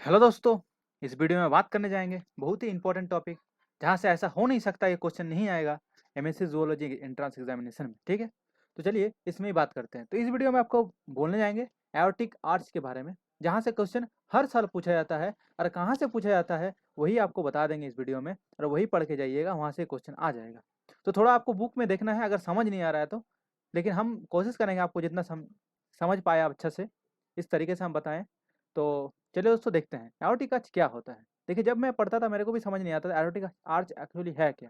Hello दोस्तों। इस video में बात करने जाएंगे बहुत ही इंपॉर्टेंट टॉपिक, जहां से ऐसा हो नहीं सकता ये क्वेश्चन नहीं आएगा एमएससी जूलॉजी एंट्रेंस एग्जामिनेशन में। ठीक है, तो चलिए इसमें ही बात करते हैं। तो इस वीडियो में आपको बोलने जाएंगे एओर्टिक आर्च के बारे में, जहां से क्वेश्चन हर साल पूछा जाता है और कहाँ से पूछा जाता है वही आपको बता देंगे इस वीडियो में, और वही पढ़ के जाइएगा, वहाँ से क्वेश्चन आ जाएगा। तो थोड़ा आपको बुक में देखना है अगर समझ नहीं आ रहा है तो, लेकिन हम कोशिश करेंगे आपको जितना समझ पाए आप अच्छा से इस तरीके से हम बताएं। तो चलिए दोस्तों देखते हैं एओर्टिक आर्च क्या होता है। देखिए, जब मैं पढ़ता था मेरे को भी समझ नहीं आता था एओर्टिक आर्च एक्चुअली है क्या।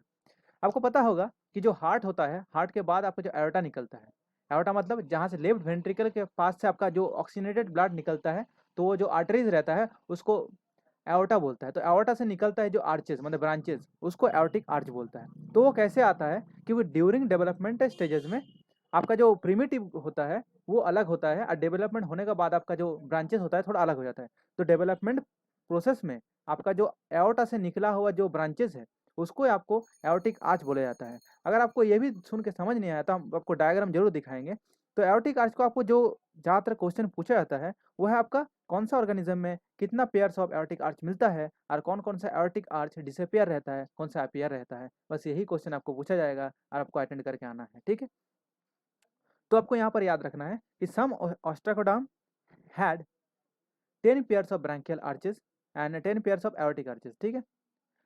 आपको पता होगा कि जो हार्ट होता है, हार्ट के बाद आपका जो एओर्टा निकलता है, एओर्टा मतलब जहाँ से लेफ्ट वेंट्रिकल के पास से आपका जो ऑक्सीजनेटेड ब्लड निकलता है, तो वो जो आर्टरीज रहता है उसको एओर्टा बोलता है। तो एओर्टा से निकलता है जो आर्चेस मतलब ब्रांचेस, उसको एओर्टिक आर्च बोलता है। तो वो कैसे आता है, क्योंकि ड्यूरिंग डेवलपमेंट स्टेजेस में आपका जो प्रिमिटिव होता है वो अलग होता है, और डेवलपमेंट होने के बाद आपका जो ब्रांचेस होता है थोड़ा अलग हो जाता है। तो डेवलपमेंट प्रोसेस में आपका जो एओर्टा से निकला हुआ जो ब्रांचेस है उसको आपको एओर्टिक आर्च बोला जाता है। अगर आपको ये भी सुन के समझ नहीं आया तो हम आपको डायग्राम जरूर दिखाएंगे। तो एओर्टिक आर्च को आपको जो ज़्यादातर क्वेश्चन पूछा जाता है वो है आपका कौन सा ऑर्गेनिज्म में कितना पेयर्स ऑफ एओर्टिक आर्च मिलता है, और कौन कौन सा एओर्टिक आर्च डिसअपियर रहता है, कौन सा अपीयर रहता है। बस यही क्वेश्चन आपको पूछा जाएगा और आपको अटेंड करके आना है। ठीक है, तो आपको यहाँ पर याद रखना है कि some ostracoderm had 10 pairs of branchial arches and 10 pairs of aortic arches. ठीक है,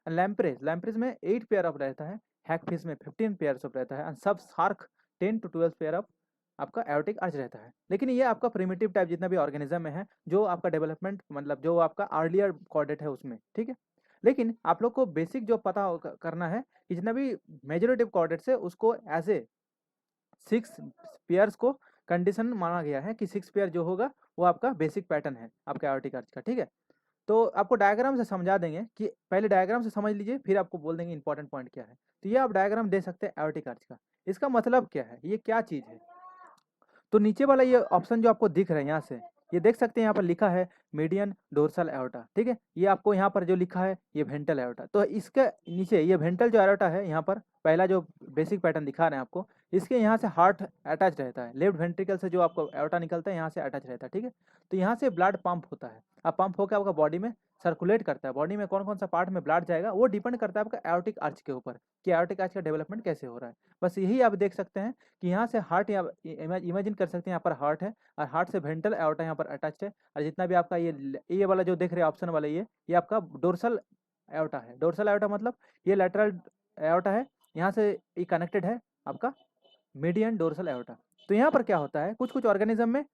लैम्प्रेस लैम्प्रेस में 8 पेयर ऑफ रहता है, हैगफिश में 15 पेयर्स ऑफ रहता है, एंड सब शार्क 10 to 12 पेयर ऑफ आपका एओर्टिक आर्च रहता है। लेकिन ये आपका प्रिमिटिव टाइप जितना भी ऑर्गेनिज्म में है, जो आपका डेवलपमेंट मतलब जो आपका अर्लियर कॉर्डेट है उसमें। ठीक है, लेकिन आप लोग को बेसिक जो पता करना है कि जितना भी मेजोरिटिव कॉर्डेट्स है उसको एज ए 6 पेयर्स को कंडीशन माना गया है कि 6 पेयर जो होगा वो आपका बेसिक पैटर्न है आपका एओर्टिक आर्च का। ठीक है, तो आपको डायग्राम से समझा देंगे कि पहले डायग्राम से समझ लीजिए, फिर आपको बोल देंगे इंपॉर्टेंट पॉइंट क्या है। तो ये आप डायग्राम दे सकते हैं एओर्टिक आर्च का। इसका मतलब क्या है, ये क्या चीज़ है। तो नीचे वाला ये ऑप्शन जो आपको दिख रहा है यहाँ से, ये देख सकते हैं यहाँ पर लिखा है मीडियन डोर्सल एओर्टा। ठीक है, ये आपको यहाँ पर जो लिखा है ये वेंट्रल एओर्टा। तो इसके नीचे ये वेंट्रल जो एओर्टा है, यहाँ पर पहला जो बेसिक पैटर्न दिखा रहे हैं आपको, इसके यहाँ से हार्ट अटैच रहता है, लेफ्ट वेंट्रिकल से जो आपको एओर्टा निकलता है यहाँ से अटैच रहता है। ठीक है, तो यहाँ से ब्लड पंप होता है, अब पंप होकर आपका बॉडी में सर्कुलेट करता है। बॉडी में कौन कौन सा पार्ट में ब्लड जाएगा वो डिपेंड करता है आपका एओर्टिक आर्च के ऊपर कि एओर्टिक आर्च का डेवलपमेंट कैसे हो रहा है। बस यही आप देख सकते हैं कि यहाँ से हार्ट, या इमेजिन कर सकते हैं यहाँ पर हार्ट है, और हार्ट से वेंट्रल एओर्टा यहाँ पर अटैच्ड है, और जितना भी आपका ये वाला जो देख रहे हैं ऑप्शन वाला, ये आपका डोर्सल एओर्टा है। डोर्सल एओर्टा मतलब ये लेटरल एओर्टा है, यहाँ से ये कनेक्टेड है आपका मीडियन डोर्सल एओर्टा। तो यहाँ पर क्या होता है, कुछ कुछ ऑर्गेनिज्म में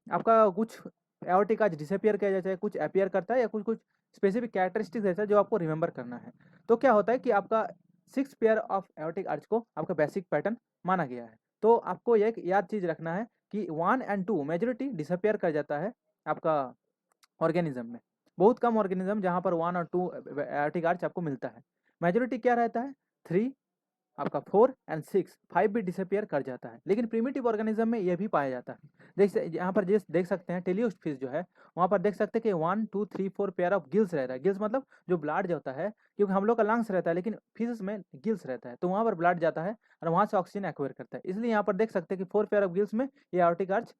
आपका कुछ एओर्टिक आज डिसअपियर किया जाता है, कुछ अपीयर करता है, या कुछ कुछ स्पेसिफिक कैरेक्टरिस्टिक्स रहता है जो आपको रिमेंबर करना है। तो क्या होता है कि आपका 6 पेयर ऑफ एओर्टिक आर्च को आपका बेसिक पैटर्न माना गया है। तो आपको एक याद चीज रखना है कि 1 and 2 मेजोरिटी डिसअपियर कर जाता है आपका ऑर्गेनिज्म में। बहुत कम ऑर्गेनिज्म जहाँ पर 1 और 2 एओर्टिक आर्च आपको मिलता है। मेजोरिटी क्या रहता है, 3, आपका 4 एंड 6, 5 भी डिसअपियर कर जाता है। लेकिन प्रिमिटिव ऑर्गेनिज्म में यह भी पाया जाता है। यहाँ पर जिस देख सकते हैं टेलियोस्ट फिश जो है, वहाँ पर देख सकते हैं कि 1 2 3 4 पेयर ऑफ गिल्स रहता है। गिल्स मतलब जो ब्लड जो होता है, क्योंकि हम लोग का लंग्स रहता है लेकिन फिशेस में गिल्स रहता है, तो वहाँ पर ब्लड जाता है और वहाँ से ऑक्सीजन एक्वायर करता है। इसलिए यहाँ पर देख सकते हैं कि 4 पेयर ऑफ गिल्स में ये एओर्टिक आर्च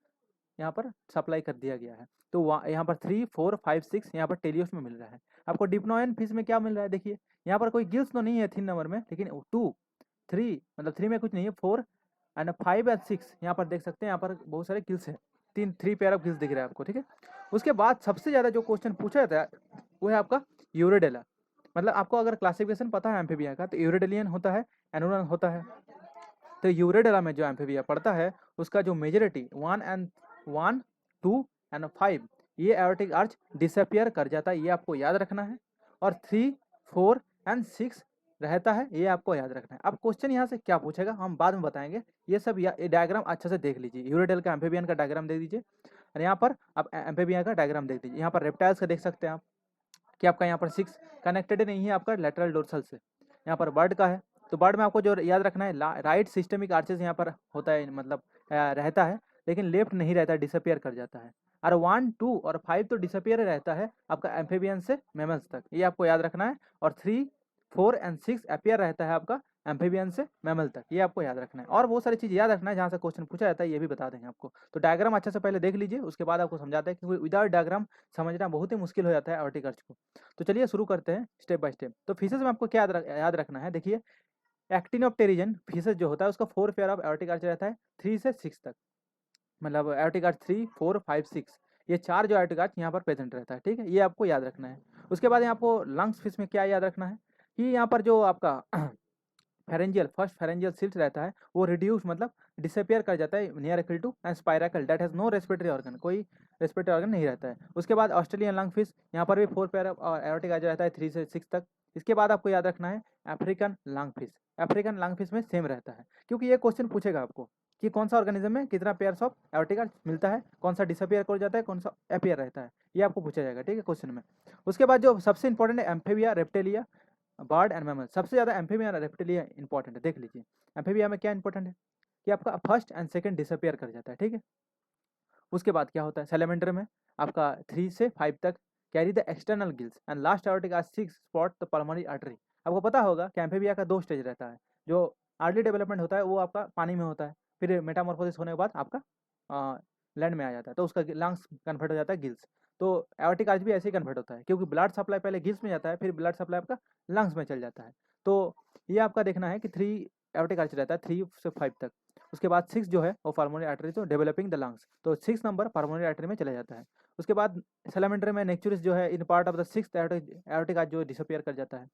यहाँ पर सप्लाई कर दिया गया है। तो यहाँ पर 3 4 5 6 यहाँ पर टेलियोस में मिल रहा है। आपको डिप्नोयन फिश में क्या मिल रहा है, देखिए यहाँ पर कोई गिल्स तो नहीं है 3 नंबर में, लेकिन 2 3 मतलब 3 में कुछ नहीं है, 4 एंड 5 एंड 6 यहाँ पर देख सकते हैं, यहाँ पर बहुत सारे गिल्स है, 3 पेयर ऑफ गिल्स दिख रहा है आपको। ठीक है, उसके बाद सबसे ज़्यादा जो क्वेश्चन पूछा जाता है वो है आपका यूरेडेला। मतलब आपको अगर क्लासिफिकेशन पता है एम्फीबिया का, तो यूरेडेलियन होता है, एनुरन होता है। तो यूरेडेला में जो एम्फीबिया पड़ता है उसका जो मेजोरिटी 1 2 एंड 5 ये एओर्टिक आर्च डिसअपियर कर जाता है, ये आपको याद रखना है। और 3 4 एंड 6 रहता है, ये आपको याद रखना है। अब क्वेश्चन यहाँ से क्या पूछेगा हम बाद में बताएंगे, ये सब ये डायग्राम अच्छा से देख लीजिए। यूरेडेल का एम्फीबियन का डायग्राम देख दीजिए, और यहाँ पर आप एम्फीबियन का डायग्राम देख दीजिए। यहाँ पर रेप्टाइल्स का देख सकते हैं आप कि आपका यहाँ पर 6 कनेक्टेड नहीं है आपका लेटरल डोर्सल से। यहाँ पर बर्ड का है, तो बर्ड में आपको जो याद रखना है राइट सिस्टमिक आर्चेस यहाँ पर होता है, मतलब रहता है, लेकिन लेफ्ट नहीं रहता है, डिसअपियर कर जाता है। और 1 2 और 5 तो डिसअपियर रहता है आपका एम्फीबियन से मैमल्स तक, ये आपको याद रखना है। और 3 4 एंड 6 अपीयर रहता है आपका एम्फीबियन से मैमल तक, ये आपको याद रखना है। और बहुत सारी चीज़ याद रखना है जहाँ से क्वेश्चन पूछा जाता है, ये भी बता देंगे आपको। तो डायग्राम अच्छे से पहले देख लीजिए, उसके बाद आपको समझाते हैं, क्योंकि विदाउट डायग्राम समझना बहुत ही मुश्किल हो जाता है एओर्टिक आर्च को। तो चलिए शुरू करते हैं स्टेप बाय स्टेप। तो फिशेज में आपको क्या याद रखना है, देखिए एक्टिनोप्टेरिजन फिशेज जो होता है उसका 4 पेयर ऑफ एओर्टिक आर्च रहता है 3 से 6 तक, मतलब एओर्टिक आर्च 3, 4, 5, 6, ये 4 जो एओर्टिक आर्च यहाँ पर प्रेजेंट रहता है, ठीक है, ये आपको याद रखना है। उसके बाद यहाँ आपको लंग्स फिश में क्या याद रखना है कि यहाँ पर जो आपका फर्स्ट फेरेंजियल सिल्ट रहता है वो रिड्यूस मतलब डिसअपियर कर जाता है near equal to and spiracle that has no respiratory organ, कोई रेस्पिरेटरी ऑर्गन नहीं रहता है। उसके बाद ऑस्ट्रेलियन लंग फिश, यहाँ पर भी 4 पेयर और एरोटिक आर्च रहता है 3 से 6 तक। इसके बाद आपको याद रखना है African lung fish, African lung fish में सेम रहता है, क्योंकि ये क्वेश्चन पूछेगा आपको कि कौन सा ऑर्गेनिज्म में कितना पेयर्स ऑफ एरोटिक आर्च मिलता है, कौन सा डिसअपियर कर जाता है, कौन सा अपियर रहता है, ये आपको पूछा जाएगा, ठीक है, क्वेश्चन में। उसके बाद जो सबसे इंपॉर्टेंट है amphibia, Reptilia, bird and mammal. सबसे ज़्यादा एम्फीबिया और रेप्टिलिया इंपॉर्टेंट है, देख लीजिए। एम्फीबिया में क्या इंपॉर्टेंट है कि आपका फर्स्ट एंड सेकंड डिसअपियर कर जाता है, ठीक है। उसके बाद क्या होता है सैलेमेंडर में आपका 3 से 5 तक carry the external gills and last aortic arch 6 spot the pulmonary artery. आपको पता होगा कि एम्फीबिया का 2 स्टेज रहता है, जो अर्ली डेवलपमेंट होता है वो आपका पानी में होता है, फिर मेटामॉर्फोसिस होने के बाद आपका लैंड में आ जाता है, तो उसका लंग्स कन्वर्ट हो जाता है गिल्स। तो एओर्टिक आर्च भी ऐसे ही कन्वर्ट होता है, क्योंकि ब्लड सप्लाई पहले गिल्स में जाता है, फिर ब्लड सप्लाई आपका लंग्स में चल जाता है। तो ये आपका देखना है कि 3 एओर्टिक आर्च रहता है 3 से 5 तक। उसके बाद 6 जो है वो पल्मोनरी आर्टरी, तो डेवलपिंग द लंग्स, तो 6 नंबर पल्मोनरी आर्टरी में चला जाता है। उसके बाद सैलामेंडर में नेक्चुरिस जो है in part of the 6th aortic arch जो डिसअपियर कर जाता है।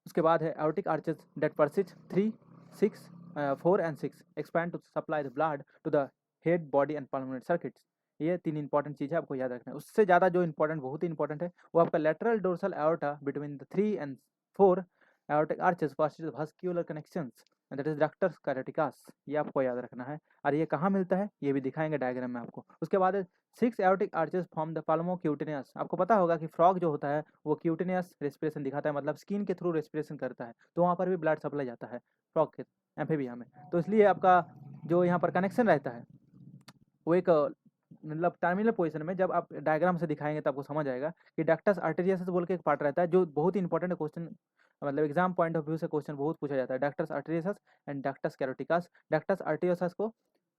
उसके बाद है aortic arches that persist 3, 6, 4 and 6 expand to supply the blood to the head, body and pulmonary circuits. ये 3 इंपॉर्टेंट चीज़ है, आपको याद रखना है। उससे ज़्यादा जो इंपॉर्टेंट, बहुत ही इंपॉर्टेंट है, वो आपका lateral dorsal aorta between the 3 and 4 aortic arches forced vascular connections, that is ductus caroticus. ये आपको याद रखना है, और ये कहाँ मिलता है ये भी दिखाएंगे डायग्राम में आपको। उसके बाद 6 एओर्टिक आर्चेस फॉर्म द पाल्मोक्यूटिनियस। आपको पता होगा कि फ्रॉग जो होता है वो क्यूटिनियस रेस्पिरेशन दिखाता है, मतलब स्किन के थ्रू रेस्पिरेशन करता है, तो वहाँ पर भी ब्लड सप्लाई जाता है फ्रॉग के एम्फीबिया में। तो इसलिए आपका जो यहाँ पर कनेक्शन रहता है वो एक मतलब टर्मिनल पोजीशन में, जब आप डायग्राम से दिखाएंगे तो आपको समझ आएगा कि डक्टस आर्टेरियस बोल के एक पार्ट रहता है, जो बहुत ही इंपॉर्टेंट क्वेश्चन, मतलब एग्जाम पॉइंट ऑफ व्यू से क्वेश्चन बहुत पूछा जाता है। Ductus arteriosus and ductus caroticus. Ductus arteriosus को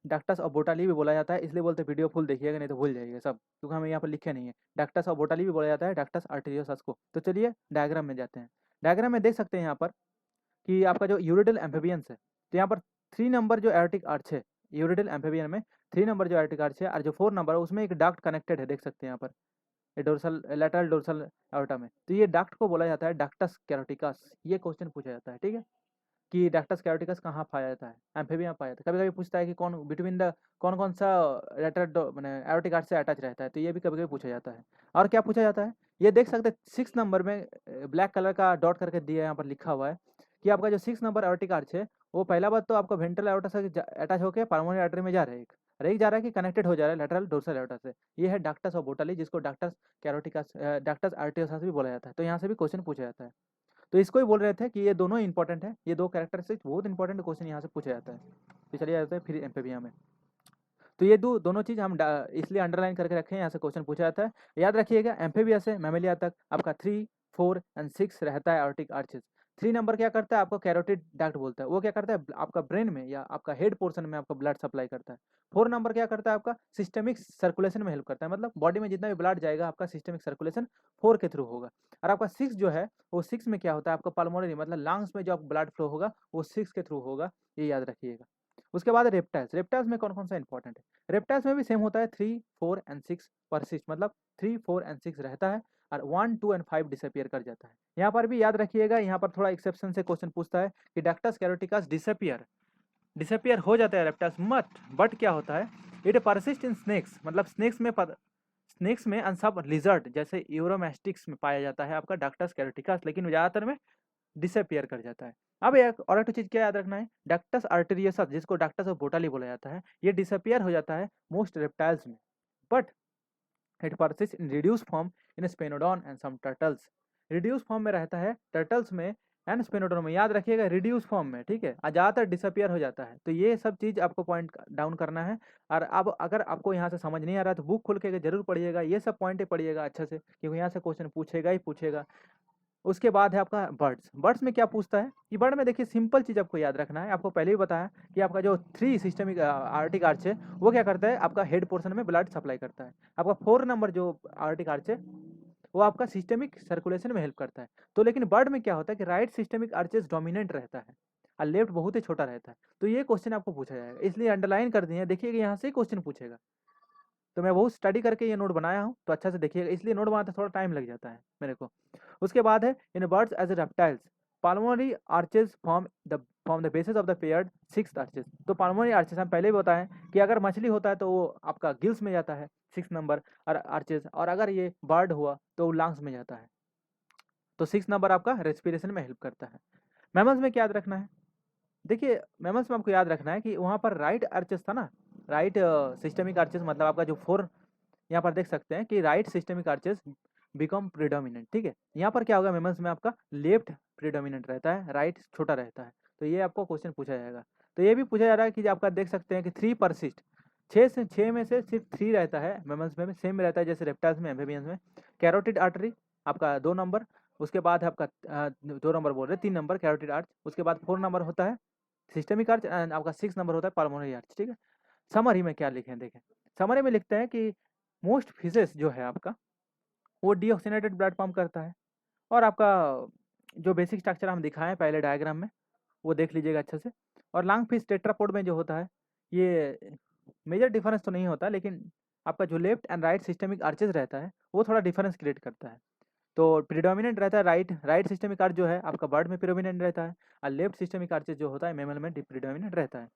डक्टस और बोटाली भी बोला जाता है, इसलिए बोलते वीडियो फुल देखिएगा, नहीं तो भूल जाइएगा सब, क्योंकि हमें यहाँ पर लिखे नहीं है। डक्टस और बोटाली भी बोला जाता है डक्टस आर्टेरियस को। तो चलिए डायग्राम में जाते हैं। डायग्राम में देख सकते हैं यहाँ पर कि आपका जो यूरिडल एम्फीबियंस है, तो यहाँ पर 3 नंबर जो एओर्टिक आर्च है यूरिडल एम्फीबियन में, 3 नंबर जो एओर्टिक आर्च है, और जो 4 नंबर है उसमें एक डक्ट कनेक्टेड है, देख सकते हैं यहाँ पर डोर्सल लेटरल डोर्सल एओर्टा में। तो ये डक्ट को बोला जाता है डक्टस कैरोटिकस। ये क्वेश्चन पूछा जाता है, ठीक है, कि डक्टस कैरोटिकस कहाँ पाया जाता है, एम्फीबियन में पाया जाता है। कभी कभी पूछता है कि कौन बिटवीन द कौन कौन सा लेटर मैंने एओर्टिक आर्च से अटैच रहता है, तो ये भी कभी कभी पूछा जाता है। और क्या पूछा जाता है, ये देख सकते हैं 6 नंबर में ब्लैक कलर का डॉट करके दिया है, यहाँ पर लिखा हुआ है कि आपका जो 6 नंबर एओर्टिक आर्च है वो पहला बात तो आपका वेंट्रल एओर्टा से अटैच होकर पल्मोनरी आर्टरी में जा रहा है, एक जा रहा है कि कनेक्टेड हो जा रहा है लेटरल डोर्सल एओर्टा से। ये है डक्टस और बोटाली, जिसको डक्टस कैरोटिकस डक्टस आर्टियोसस भी बोला जाता है। तो यहाँ से भी क्वेश्चन पूछा जाता है। तो इसको ही बोल रहे थे कि ये दोनों इंपॉर्टेंट है, ये 2 कैरेक्टरिस्टिक्स बहुत इंपॉर्टेंट क्वेश्चन यहाँ से पूछा जाता है। तो चलिए जाते हैं फिर एम्फीबिया में। तो ये दोनों चीज़ हम इसलिए अंडरलाइन करके रखें, यहाँ से क्वेश्चन पूछा जाता है। याद रखिएगा एम्फीबिया से मैमेलिया तक आपका 3, 4 एंड 6 रहता है एओर्टिक आर्चेस। 3 नंबर क्या करता है, आपको कैरोटिड डक्ट बोलता है, वो क्या करता है आपका ब्रेन में या आपका हेड पोर्शन में आपका ब्लड सप्लाई करता है। 4 नंबर क्या करता है, आपका सिस्टमिक सर्कुलेशन में हेल्प करता है, मतलब बॉडी में जितना भी ब्लड जाएगा आपका सिस्टमिक सर्कुलेशन 4 के थ्रू होगा। और आपका 6 जो है वो 6 में क्या होता है, आपका पल्मोनरी मतलब लंग्स में जो ब्लड फ्लो होगा वो 6 के थ्रू होगा, ये याद रखिएगा। उसके बाद रेप्टाइल्स, रेप्टाइल्स में कौन कौन सा इंपॉर्टेंट है, रेप्टाइल्स में भी सेम होता है 3, 4 एंड 6 परसिस्ट, मतलब 3, 4 एंड 6 रहता है, और 1, 2 एंड 5 डिसअपियर कर जाता है। यहाँ पर भी याद रखिएगा, यहाँ पर थोड़ा एक्सेप्शन से क्वेश्चन पूछता है कि डक्टस कैरोटिकस डिसअपियर डिसअपियर हो जाता है रेप्टाइल्स मत, बट क्या होता है इट परसिस्ट इन स्नेक्स, मतलब स्नेक्स में एंड सब लिजर्ड जैसे यूरोमेस्टिक्स में पाया जाता है आपका डक्टस कैरोटिकस, लेकिन ज़्यादातर में डिसअपियर कर जाता है। अब एक और एक चीज क्या याद रखना है, डक्टस आर्टेरियस जिसको डक्टस ऑफ बोटाली बोला जाता है, ये डिसअपियर हो जाता है मोस्ट रेप्टाइल्स में, but it persist in reduce form in sphenodon and some turtles. Reduce form में रहता है टर्टल्स में एंड स्पेनोडॉन में, याद रखिएगा रिड्यूस फॉर्म में, ठीक है, ज़्यादातर डिसअपियर हो जाता है। तो ये सब चीज़ आपको पॉइंट डाउन करना है। और अब अगर आपको यहाँ से समझ नहीं आ रहा है तो बुक खोल के जरूर पढ़िएगा, ये सब पॉइंटें पढ़िएगा अच्छे से, क्योंकि यहाँ से क्वेश्चन पूछेगा ही पूछेगा। उसके बाद है आपका बर्ड्स। बर्ड्स में क्या पूछता है कि बर्ड में देखिए सिंपल चीज़ आपको याद रखना है। आपको पहले ही बताया कि आपका जो 3 सिस्टमिक आर्टिक आर्च है वो क्या करता है, आपका हेड पोर्शन में ब्लड सप्लाई करता है। आपका 4 नंबर जो आर्टिक आर्च है वो आपका सिस्टमिक सर्कुलेशन में हेल्प करता है। तो लेकिन बर्ड में क्या होता है कि राइट सिस्टमिक आर्चेस डोमिनेंट रहता है और लेफ्ट बहुत ही छोटा रहता है। तो ये क्वेश्चन आपको पूछा जाएगा, इसलिए अंडरलाइन कर दिए, देखिए यहाँ से क्वेश्चन पूछेगा। तो मैं बहुत स्टडी करके ये नोट बनाया हूँ, तो अच्छा से देखिएगा, इसलिए नोट बनाते थोड़ा टाइम लग जाता है मेरे को। उसके बाद है in birds as a reptiles pulmonary arches form the basis of the paired 6 arches. तो पाल्मोनरी आर्चेज हम पहले भी बताएं कि अगर मछली होता है तो वो आपका गिल्स में जाता है 6 नंबर और आर्चेज, और अगर ये बर्ड हुआ तो वो लंग्स में जाता है। तो 6 नंबर आपका रेस्पिरेशन में हेल्प करता है। मैमल्स में क्या याद रखना है, देखिए मैमल्स में आपको याद रखना है कि वहाँ पर राइट आर्चेस था ना, राइट सिस्टमिक आर्चेस, मतलब आपका जो 4 यहाँ पर देख सकते हैं कि right systemic arches become predominant. ठीक है, यहाँ पर क्या होगा, मेमल्स में आपका लेफ्ट प्रीडोमिनेंट रहता है, राइट छोटा रहता है। तो ये आपको क्वेश्चन पूछा जाएगा। तो ये भी पूछा जा रहा है कि आपका देख सकते हैं कि 3 परसिस्ट, 6 में से सिर्फ 3 रहता है मेमल्स में, सेम रहता है जैसे रेप्टाइल्स में, एम्फीबियंस में। कैरोटिड आर्टरी आपका 2 नंबर, उसके बाद है आपका 2 नंबर बोल रहे 3 नंबर कैरोटिड आर्च, उसके बाद 4 नंबर होता है सिस्टमिक आर्च एंड आपका 6 नंबर होता है पाल्मोनरी आर्च। ठीक है, समरी में क्या लिखे हैं देखें, समरी में लिखते हैं कि मोस्ट फिशेस जो है आपका वो डीऑक्सीनेटेड ब्लड पंप करता है। और आपका जो बेसिक स्ट्रक्चर हम दिखाएं पहले डायग्राम में वो देख लीजिएगा अच्छे से। और लॉन्ग फिश टेट्रापोड में जो होता है ये मेजर डिफरेंस तो नहीं होता, लेकिन आपका जो left and right systemic arches रहता है वो थोड़ा डिफरेंस क्रिएट करता है। तो प्रीडोमिनेंट रहता है राइट सिस्टमिक आर्च जो है आपका बर्ड में प्रीडोमिनेंट रहता है, और लेफ्ट सिस्टमिक आर्चेज जो होता है मेमल में प्रीडोमिनेंट रहता है।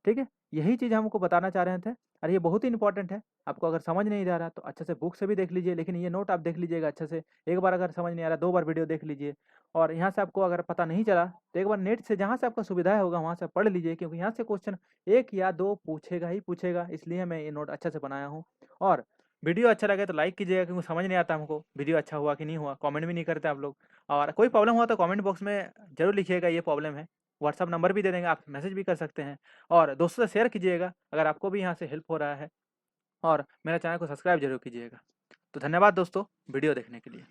ठीक है, यही चीज़ हमको बताना चाह रहे थे, और ये बहुत ही इंपॉर्टेंट है। आपको अगर समझ नहीं आ रहा तो अच्छे से बुक से भी देख लीजिए, लेकिन ये नोट आप देख लीजिएगा अच्छे से। एक बार अगर समझ नहीं आ रहा 2 बार वीडियो देख लीजिए। और यहाँ से आपको अगर पता नहीं चला तो एक बार नेट से जहाँ से आपका सुविधा होगा वहाँ से पढ़ लीजिए, क्योंकि यहाँ से क्वेश्चन 1 या 2 पूछेगा ही पूछेगा, इसलिए मैं ये नोट अच्छे से बनाया हूँ। और वीडियो अच्छा लगे तो लाइक कीजिएगा, क्योंकि समझ नहीं आता हमको वीडियो अच्छा हुआ कि नहीं हुआ, कमेंट भी नहीं करते आप लोग। और कोई प्रॉब्लम हुआ तो कमेंट बॉक्स में जरूर लिखिएगा ये प्रॉब्लम है। व्हाट्सअप नंबर भी दे देंगे, आप मैसेज भी कर सकते हैं। और दोस्तों से शेयर कीजिएगा अगर आपको भी यहाँ से हेल्प हो रहा है, और मेरा चैनल को सब्सक्राइब जरूर कीजिएगा। तो धन्यवाद दोस्तों वीडियो देखने के लिए।